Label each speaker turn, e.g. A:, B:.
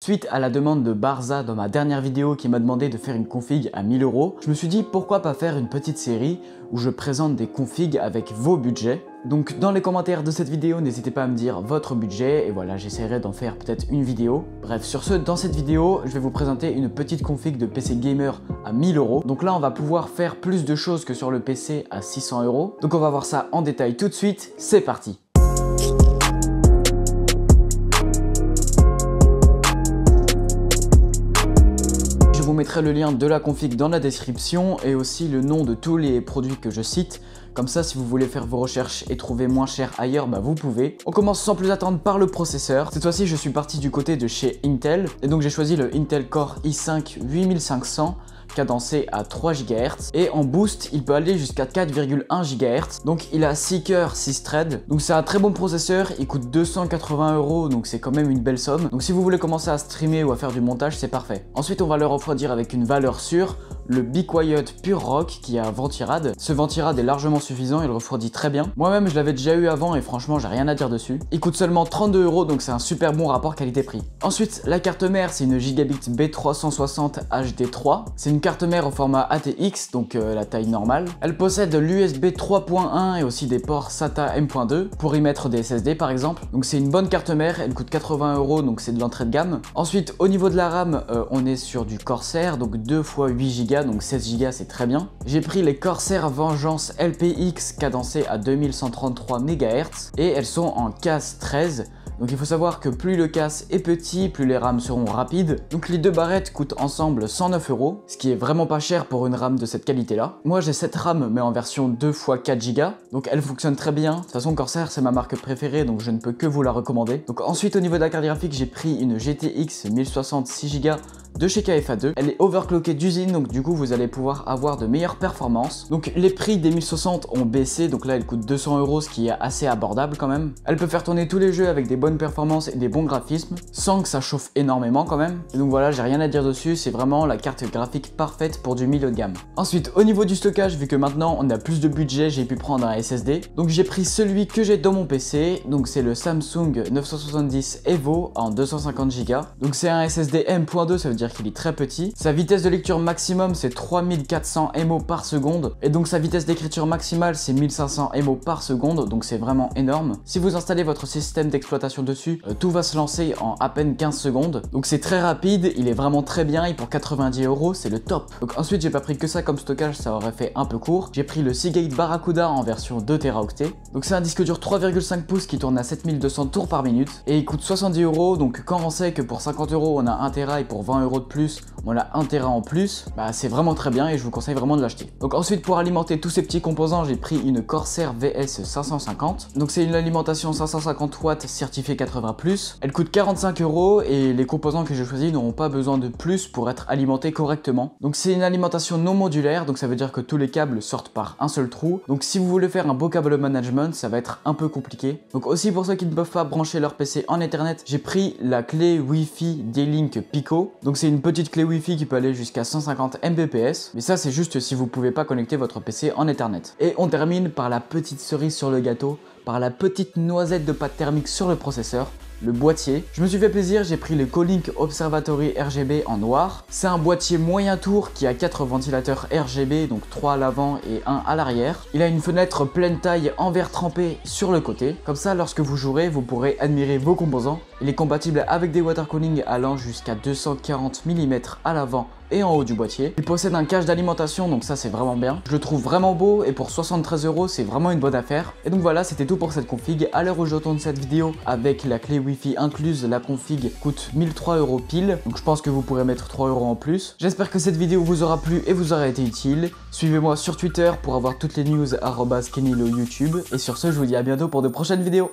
A: Suite à la demande de Barza dans ma dernière vidéo qui m'a demandé de faire une config à 1000 €, je me suis dit pourquoi pas faire une petite série où je présente des configs avec vos budgets. Donc dans les commentaires de cette vidéo, n'hésitez pas à me dire votre budget et voilà, j'essaierai d'en faire peut-être une vidéo. Bref, sur ce, dans cette vidéo, je vais vous présenter une petite config de PC gamer à 1000 €. Donc là, on va pouvoir faire plus de choses que sur le PC à 600 €. Donc on va voir ça en détail tout de suite, c'est parti. Je vous mettrai le lien de la config dans la description et aussi le nom de tous les produits que je cite. Comme ça, si vous voulez faire vos recherches et trouver moins cher ailleurs, vous pouvez. On commence sans plus attendre par le processeur. Cette fois-ci, je suis parti du côté de chez Intel. Et donc, j'ai choisi le Intel Core i5 8500. Cadencé à 3 GHz et en boost il peut aller jusqu'à 4,1 GHz, donc il a 6 cœurs 6 threads, donc c'est un très bon processeur. Il coûte 280 €, donc c'est quand même une belle somme. Donc si vous voulez commencer à streamer ou à faire du montage, c'est parfait. Ensuite on va le refroidir avec une valeur sûre, le Be Quiet Pure Rock qui a Ventirad. Ce Ventirad est largement suffisant, il refroidit très bien. Moi-même je l'avais déjà eu avant et franchement j'ai rien à dire dessus. Il coûte seulement 32 €, donc c'est un super bon rapport qualité-prix. Ensuite la carte mère, c'est une Gigabit B360 HD3. C'est une carte mère au format ATX, donc la taille normale. Elle possède l'USB 3.1 et aussi des ports SATA M.2 pour y mettre des SSD par exemple. Donc c'est une bonne carte mère, elle coûte 80 €, donc c'est de l'entrée de gamme. Ensuite au niveau de la RAM, on est sur du Corsair, donc 2 x 8 Go, donc 16 Go c'est très bien. J'ai pris les Corsair Vengeance LPX cadencées à 2133 MHz et elles sont en CAS 13. Donc il faut savoir que plus le casse est petit, plus les RAM seront rapides. Donc les deux barrettes coûtent ensemble 109 €, ce qui est vraiment pas cher pour une RAM de cette qualité là. Moi j'ai cette RAM mais en version 2 x 4 Go, donc elle fonctionne très bien. De toute façon Corsair c'est ma marque préférée, donc je ne peux que vous la recommander. Donc ensuite au niveau de la carte graphique, j'ai pris une GTX 1060 6 Go de chez KFA2. Elle est overclockée d'usine, donc du coup vous allez pouvoir avoir de meilleures performances. Donc les prix des 1060 ont baissé, donc là elle coûte 200 €, ce qui est assez abordable quand même. Elle peut faire tourner tous les jeux avec des bonnes performances et des bons graphismes, sans que ça chauffe énormément quand même. Et donc voilà, j'ai rien à dire dessus, c'est vraiment la carte graphique parfaite pour du milieu de gamme. Ensuite au niveau du stockage, vu que maintenant on a plus de budget, j'ai pu prendre un SSD. Donc j'ai pris celui que j'ai dans mon PC, donc c'est le Samsung 970 Evo en 250 Go. Donc c'est un SSD M.2, ça veut dire qu'il est très petit. Sa vitesse de lecture maximum c'est 3400 MO par seconde et donc sa vitesse d'écriture maximale c'est 1500 MO par seconde, donc c'est vraiment énorme. Si vous installez votre système d'exploitation dessus, tout va se lancer en à peine 15 secondes, donc c'est très rapide, il est vraiment très bien et pour 90 € c'est le top. Donc ensuite j'ai pas pris que ça comme stockage, ça aurait fait un peu court. J'ai pris le Seagate Barracuda en version 2 Teraoctets. Donc c'est un disque dur 3,5 pouces qui tourne à 7200 tours par minute et il coûte 70 €. Donc quand on sait que pour 50 € on a 1 Tera et pour 20 € de plus on a 1 Tera en plus, c'est vraiment très bien et je vous conseille vraiment de l'acheter. Donc ensuite pour alimenter tous ces petits composants, j'ai pris une Corsair VS 550. Donc c'est une alimentation 550 watts certifiée 80+. Elle coûte 45 € et les composants que j'ai choisis n'auront pas besoin de plus pour être alimentés correctement. Donc c'est une alimentation non modulaire, donc ça veut dire que tous les câbles sortent par un seul trou. Donc si vous voulez faire un beau câble management, ça va être un peu compliqué. Donc aussi pour ceux qui ne peuvent pas brancher leur PC en Ethernet, j'ai pris la clé Wi-Fi D-Link Pico. Donc c'est une petite clé Wi-Fi qui peut aller jusqu'à 150 Mbps, mais ça c'est juste si vous pouvez pas connecter votre PC en Ethernet. Et on termine par la petite cerise sur le gâteau, par la petite noisette de pâte thermique sur le processeur, le boîtier. Je me suis fait plaisir, j'ai pris le Colink Observatory RGB en noir. C'est un boîtier moyen tour qui a 4 ventilateurs RGB, donc 3 à l'avant et 1 à l'arrière. Il a une fenêtre pleine taille en verre trempé sur le côté. Comme ça, lorsque vous jouerez, vous pourrez admirer vos composants. Il est compatible avec des water cooling allant jusqu'à 240 mm à l'avant et en haut du boîtier. Il possède un cache d'alimentation, donc ça c'est vraiment bien. Je le trouve vraiment beau et pour 73 € c'est vraiment une bonne affaire. Et donc voilà, c'était tout pour cette config. À l'heure où je tourne cette vidéo, avec la clé Wi-Fi incluse, la config coûte 1003 € pile. Donc je pense que vous pourrez mettre 3 € en plus. J'espère que cette vidéo vous aura plu et vous aura été utile. Suivez-moi sur Twitter pour avoir toutes les news @kenilo YouTube. Et sur ce, je vous dis à bientôt pour de prochaines vidéos.